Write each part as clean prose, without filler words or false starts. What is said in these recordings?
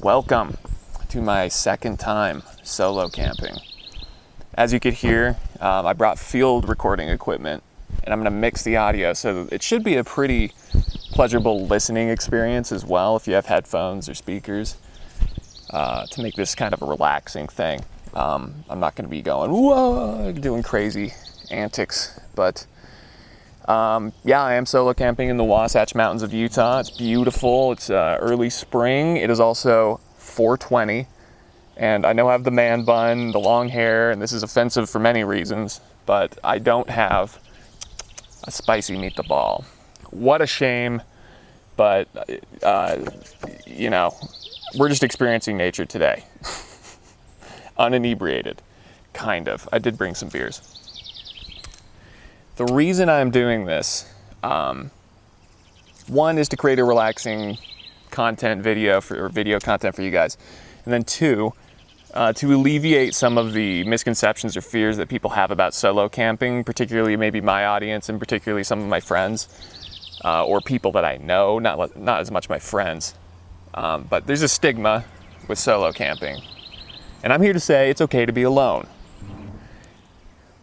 Welcome to my second time solo camping. As you could hear, I brought field recording equipment and I'm going to mix the audio so it should be a pretty pleasurable listening experience as well if you have headphones or speakers to make this kind of a relaxing thing. I'm not going to be going, whoa, doing crazy antics, but yeah, I am solo camping in the Wasatch Mountains of Utah. It's beautiful. It's early spring. It is also 4:20, and I know I have the man bun, the long hair, and this is offensive for many reasons, but I don't have a spicy meatball. What a shame, but you know, we're just experiencing nature today. Uninebriated, kind of. I did bring some beers. The reason I'm doing this, one is to create a relaxing video content for you guys, and then two, to alleviate some of the misconceptions or fears that people have about solo camping, particularly maybe my audience and particularly some of my friends or people that I know, not as much my friends, but there's a stigma with solo camping, and I'm here to say it's okay to be alone.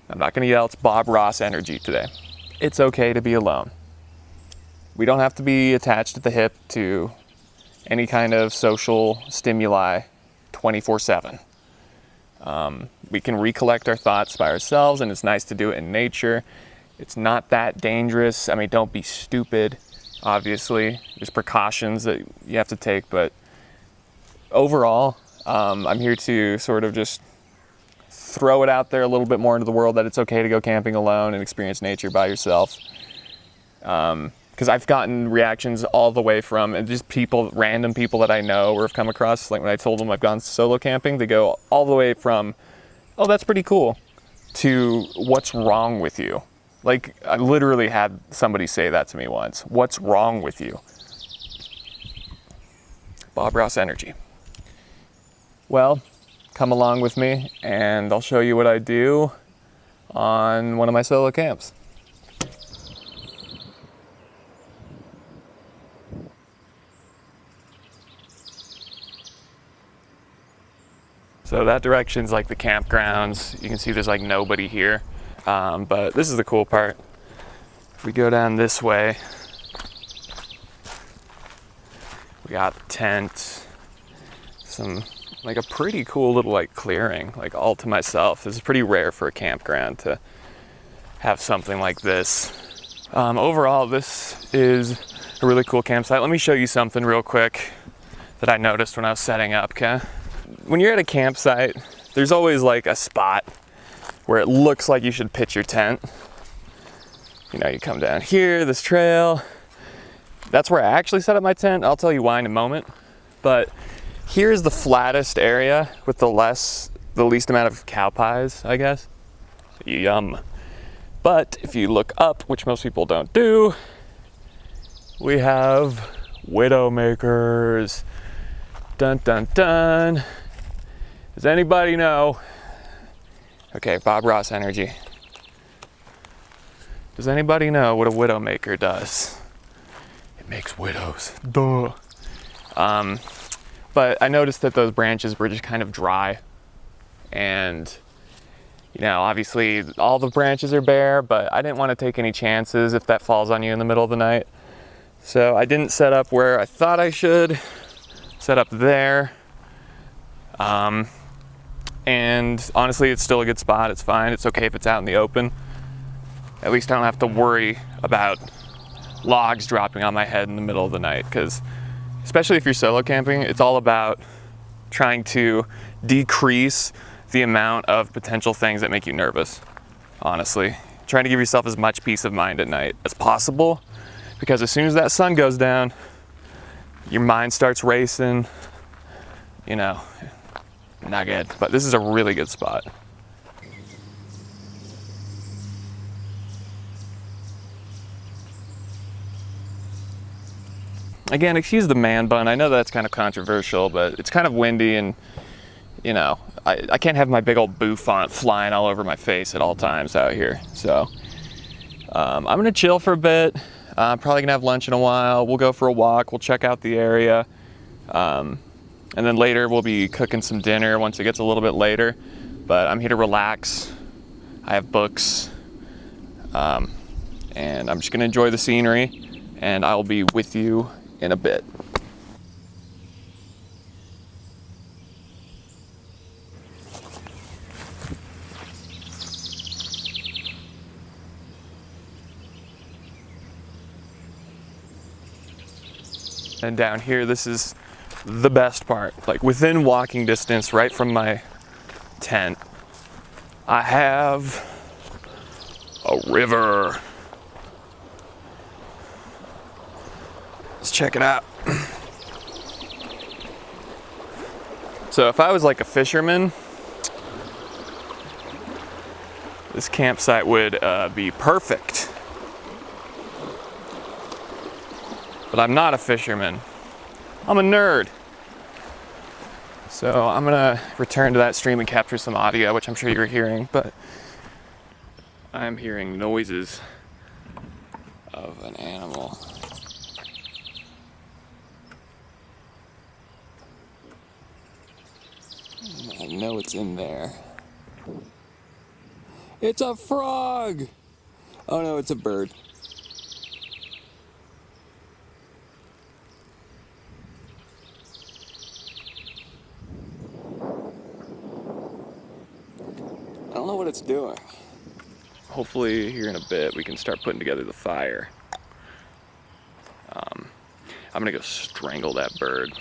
I'm not going to yell, it's Bob Ross energy today. It's okay to be alone. We don't have to be attached at the hip to any kind of social stimuli 24/7. We can recollect our thoughts by ourselves, and it's nice to do it in nature. It's not that dangerous. I mean, don't be stupid, obviously. There's precautions that you have to take, but overall, I'm here to sort of just throw it out there a little bit more into the world that it's okay to go camping alone and experience nature by yourself. Because I've gotten reactions all the way from just random people that I know or have come across, like when I told them I've gone solo camping, they go all the way from, oh, that's pretty cool, to what's wrong with you? Like, I literally had somebody say that to me once. What's wrong with you? Bob Ross energy. Well, come along with me and I'll show you what I do on one of my solo camps. So that direction's like the campgrounds. You can see there's like nobody here, but this is the cool part. If we go down this way, we got the tent, like a pretty cool little like clearing, like all to myself. This is pretty rare for a campground to have something like this. Overall, this is a really cool campsite. Let me show you something real quick that I noticed when I was setting up, okay? When you're at a campsite, there's always like a spot where it looks like you should pitch your tent. You know, you come down here, this trail. That's where I actually set up my tent. I'll tell you why in a moment. But here's the flattest area with the least amount of cow pies, I guess. Yum. But if you look up, which most people don't do, we have widowmakers. Dun dun dun. Does anybody know? Okay, Bob Ross energy. Does anybody know what a widowmaker does? It makes widows. Duh. But I noticed that those branches were just kind of dry, and you know, obviously all the branches are bare, but I didn't want to take any chances if that falls on you in the middle of the night. So I didn't set up where I thought I should. Set up there. And honestly, it's still a good spot. It's fine. It's okay if it's out in the open. At least I don't have to worry about logs dropping on my head in the middle of the night, because especially if you're solo camping, it's all about trying to decrease the amount of potential things that make you nervous, honestly. Trying to give yourself as much peace of mind at night as possible, because as soon as that sun goes down, your mind starts racing, you know, not good. But this is a really good spot. Again, excuse the man bun. I know that's kind of controversial, but it's kind of windy, and you know, I can't have my big old boo font flying all over my face at all times out here. So I'm gonna chill for a bit. I'm probably gonna have lunch in a while. We'll go for a walk. We'll check out the area. And And then later we'll be cooking some dinner once it gets a little bit later. But I'm here to relax. I have books. And I'm just gonna enjoy the scenery, and I'll be with you in a bit. And down here, this is the best part. Like within walking distance, right from my tent, I have a river. Let's check it out. So if I was like a fisherman, this campsite would be perfect. But I'm not a fisherman. I'm a nerd. So I'm gonna return to that stream and capture some audio, which I'm sure you're hearing, but I'm hearing noises of an animal. I know it's in there. It's a frog! Oh no, it's a bird. I don't know what it's doing. Hopefully here in a bit we can start putting together the fire. I'm gonna go strangle that bird.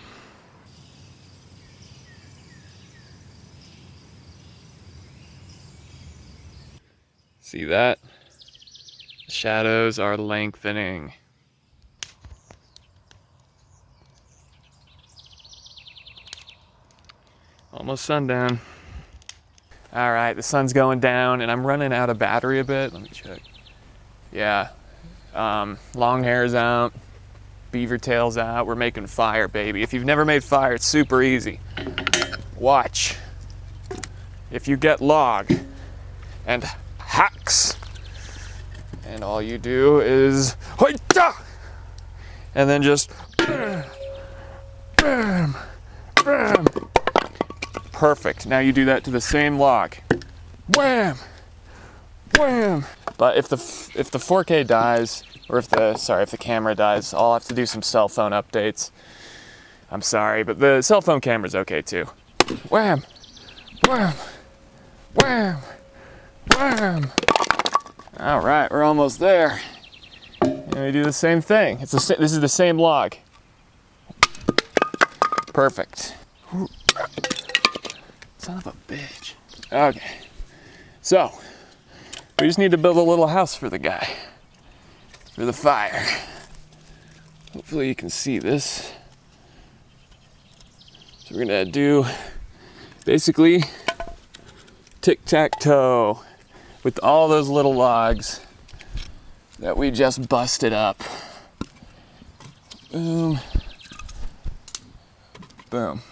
See that? The shadows are lengthening. Almost sundown. All right, the sun's going down and I'm running out of battery a bit. Let me check. Yeah, long hair's out, beaver tail's out. We're making fire, baby. If you've never made fire, it's super easy. Watch. If you get log and hacks, and all you do is and then just bam, bam. Perfect. Now you do that to the same log. Wham! Wham! But if the 4K dies, or if the camera dies, I'll have to do some cell phone updates. I'm sorry, but the cell phone camera's okay too. Wham! Wham! Wham! Wham! All right, we're almost there. And we do the same thing. This is the same log. Perfect. Son of a bitch. Okay. So, we just need to build a little house for the guy. For the fire. Hopefully you can see this. So we're gonna do basically tic-tac-toe with all those little logs that we just busted up. Boom. Boom.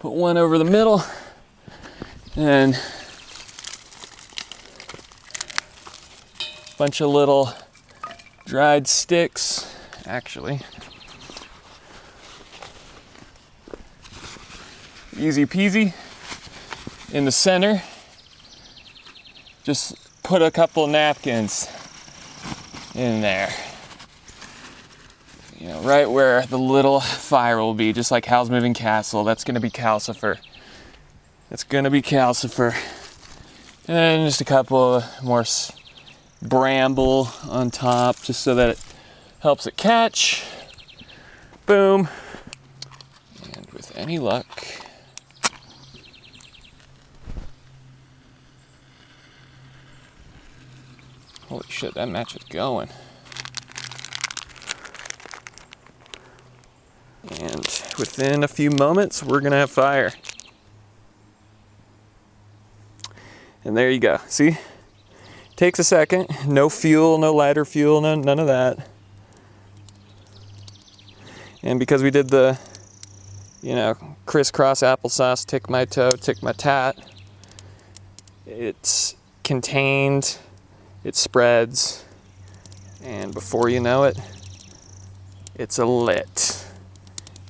Put one over the middle and a bunch of little dried sticks, actually. Easy peasy. In the center, just put a couple napkins in there. You know, right where the little fire will be, just like Howl's Moving Castle. That's gonna be calcifer. That's gonna be calcifer. And just a couple more bramble on top, just so that it helps it catch. Boom. And with any luck, holy shit, that match is going. And within a few moments, we're gonna have fire. And there you go, see? Takes a second, no fuel, no lighter fuel, none of that. And because we did the, crisscross applesauce, tick my toe, tick my tat, it's contained, it spreads, and before you know it, it's a lit.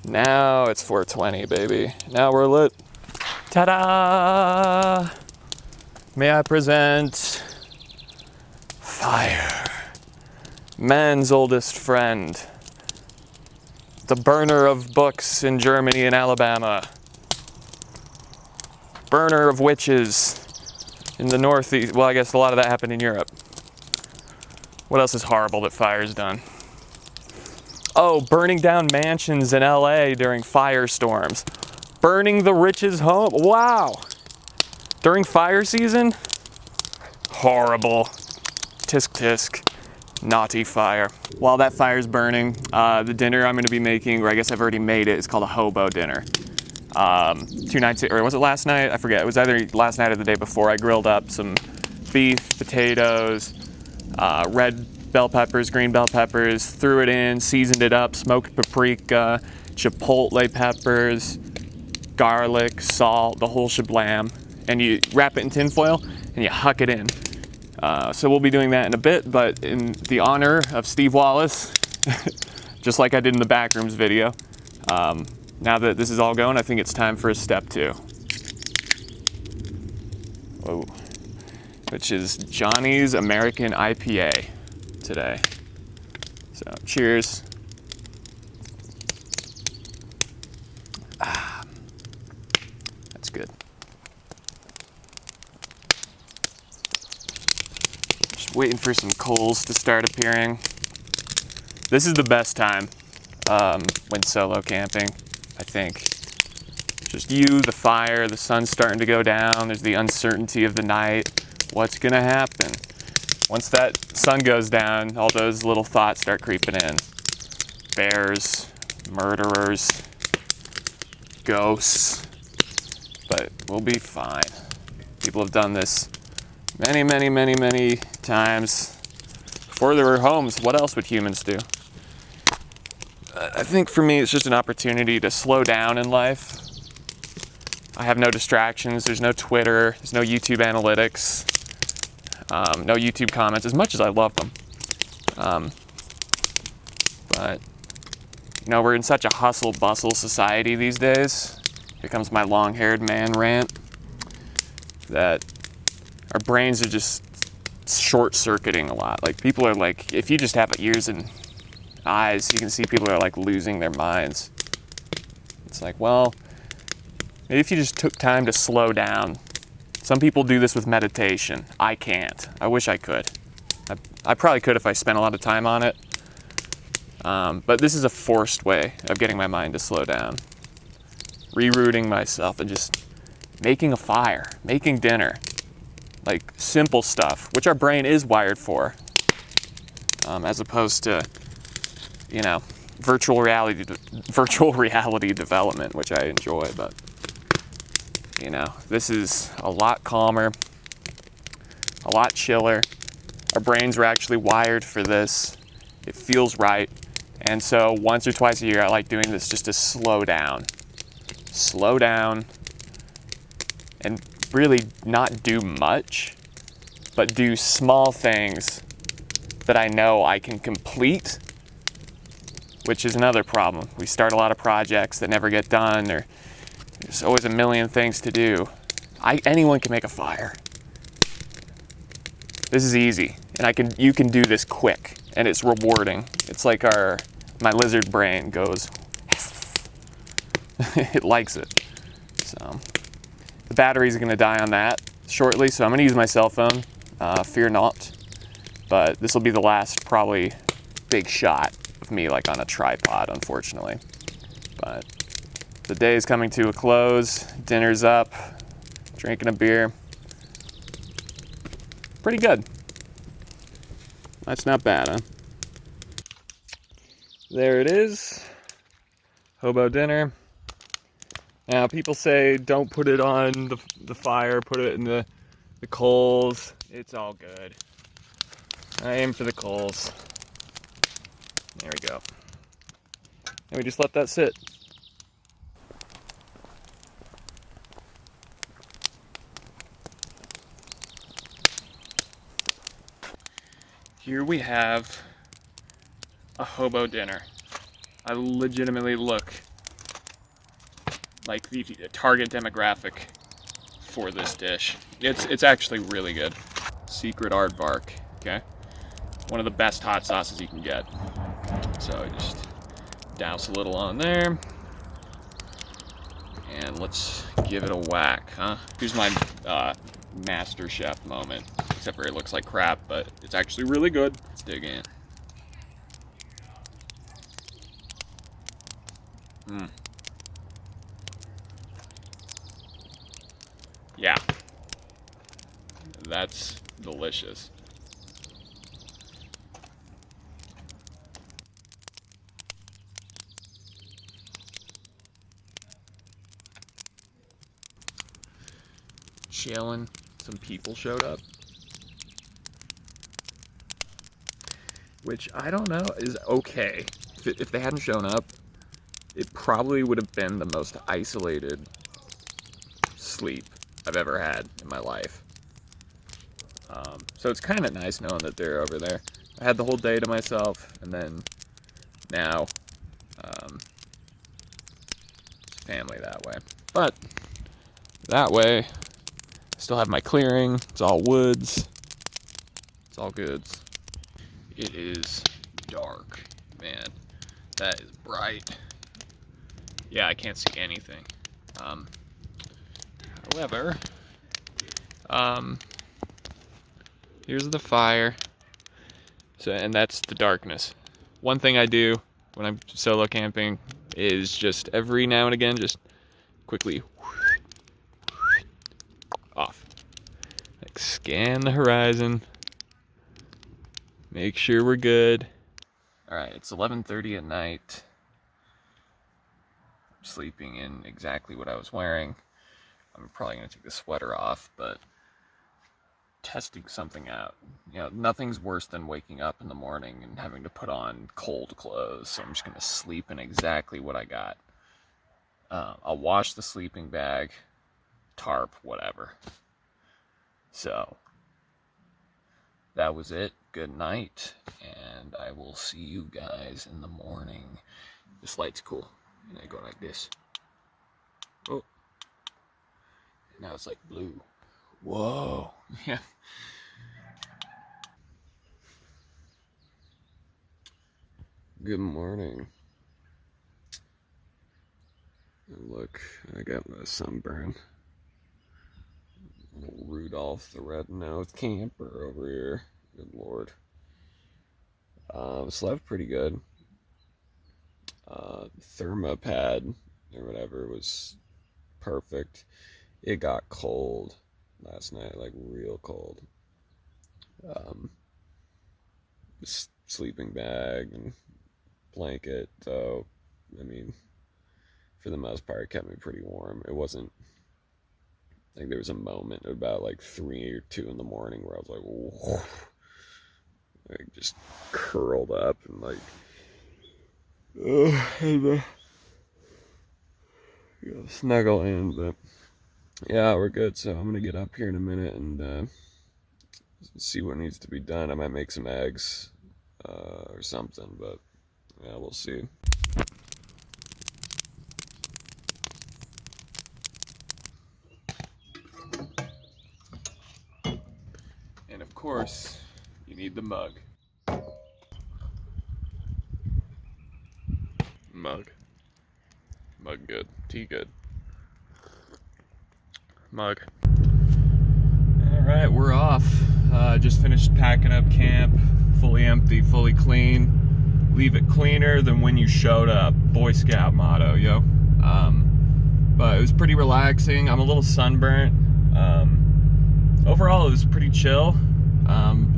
Now it's 420, baby. Now we're lit. Ta-da! May I present fire. Man's oldest friend. The burner of books in Germany and Alabama. Burner of witches in the Northeast. Well, I guess a lot of that happened in Europe. What else is horrible that fire's done? Oh, burning down mansions in LA during firestorms. Burning the rich's home. Wow. During fire season? Horrible. Tisk tisk. Naughty fire. While that fire's burning, the dinner I'm gonna be making, or I guess I've already made it, is called a hobo dinner. 2 nights, or was it last night? I forget. It was either last night or the day before. I grilled up some beef, potatoes, red bell peppers, green bell peppers, threw it in, seasoned it up, smoked paprika, chipotle peppers, garlic, salt, the whole shablam. And you wrap it in tin foil and you huck it in. So we'll be doing that in a bit, but in the honor of Steve Wallace, just like I did in the Backrooms video, now that this is all going, I think it's time for a step 2. Whoa. Which is Johnny's American IPA today. So, cheers. That's good. Just waiting for some coals to start appearing. This is the best time when solo camping, I think. Just you, the fire, the sun's starting to go down, there's the uncertainty of the night. What's gonna happen? Once that sun goes down, all those little thoughts start creeping in. Bears, murderers, ghosts, but we'll be fine. People have done this many, many, many, many times. Before there were homes, what else would humans do? I think for me, it's just an opportunity to slow down in life. I have no distractions. There's no Twitter. There's no YouTube analytics. No YouTube comments, as much as I love them. But, you know, we're in such a hustle-bustle society these days. Here comes my long-haired man rant. That our brains are just short-circuiting a lot. Like, people are like, if you just have ears and eyes, you can see people are like losing their minds. It's like, well, maybe if you just took time to slow down. Some people do this with meditation. I can't. I wish I could. I probably could if I spent a lot of time on it. But this is a forced way of getting my mind to slow down. Rerouting myself and just making a fire, making dinner. Like simple stuff, which our brain is wired for. As opposed to, you know, virtual reality development, which I enjoy, but you know, this is a lot calmer, a lot chiller. Our brains are actually wired for this. It feels right. And so once or twice a year, I like doing this just to slow down and really not do much, but do small things that I know I can complete, which is another problem. We start a lot of projects that never get done, or there's always a million things to do. Anyone can make a fire. This is easy, and you can do this quick, and it's rewarding. It's like my lizard brain goes, it likes it. So the batteries are gonna die on that shortly, so I'm gonna use my cell phone, fear not. But this will be the last probably big shot of me like on a tripod, unfortunately. But the day is coming to a close, dinner's up, drinking a beer. Pretty good. That's not bad, huh? There it is. Hobo dinner. Now people say don't put it on the fire, put it in the coals. It's all good. I aim for the coals. There we go. And we just let that sit. Here we have a hobo dinner. I legitimately look like the target demographic for this dish. It's actually really good. Secret aardvark, okay? One of the best hot sauces you can get. So I just douse a little on there. And let's give it a whack, huh? Here's my Master Chef moment. Except for it looks like crap, but it's actually really good. Let's dig in. Yeah. That's delicious. Chilling. Some people showed up. Which, I don't know, is okay. If they hadn't shown up, it probably would have been the most isolated sleep I've ever had in my life. So it's kind of nice knowing that they're over there. I had the whole day to myself, and then now it's family that way. But that way, I still have my clearing. It's all woods. It's all goods. It is dark, man. That is bright. Yeah, I can't see anything. However, here's the fire. So, and that's the darkness. One thing I do when I'm solo camping is just every now and again, just quickly off. Like scan the horizon. Make sure we're good. All right, it's 11:30 at night. I'm sleeping in exactly what I was wearing. I'm probably gonna take the sweater off, but testing something out. You know, nothing's worse than waking up in the morning and having to put on cold clothes. So I'm just gonna sleep in exactly what I got. I'll wash the sleeping bag, tarp, whatever. So that was it. Good night, and I will see you guys in the morning. This light's cool. And I go like this. Oh. Now it's like blue. Whoa. Yeah. Good morning. And look, I got my sunburn. Little Rudolph the red-nosed camper over here. Good lord. Slept pretty good. Thermopad or whatever was perfect. It got cold last night, like real cold. Sleeping bag and blanket, though, I mean, for the most part, it kept me pretty warm. It wasn't, like, there was a moment about like 3 or 2 in the morning where I was like, whoa. Like, just curled up and like, snuggle in, but yeah, we're good. So I'm gonna get up here in a minute and see what needs to be done. I might make some eggs or something, but yeah, we'll see. And of course, you need the mug. Mug good. Tea good. Mug. Alright, we're off. Just finished packing up camp. Fully empty, fully clean. Leave it cleaner than when you showed up. Boy Scout motto, yo. But it was pretty relaxing. I'm a little sunburnt. Overall, it was pretty chill.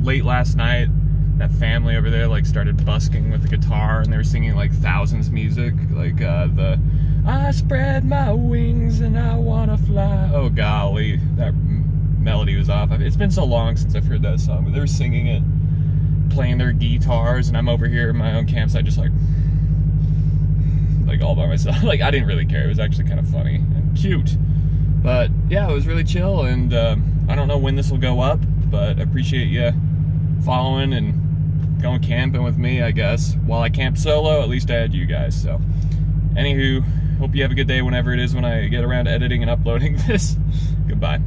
Late last night, that family over there like started busking with the guitar, and they were singing like Thousands music, like the I spread my wings and I wanna fly. Oh golly, that melody was off. It's been so long since I've heard that song, but they were singing it, playing their guitars, and I'm over here in my own campsite just like all by myself. Like, I didn't really care. It was actually kind of funny and cute. But yeah, it was really chill, and I don't know when this will go up, but I appreciate you following and going camping with me, I guess. While I camp solo, at least I had you guys. So, anywho, Hope you have a good day whenever it is when I get around to editing and uploading this. Goodbye.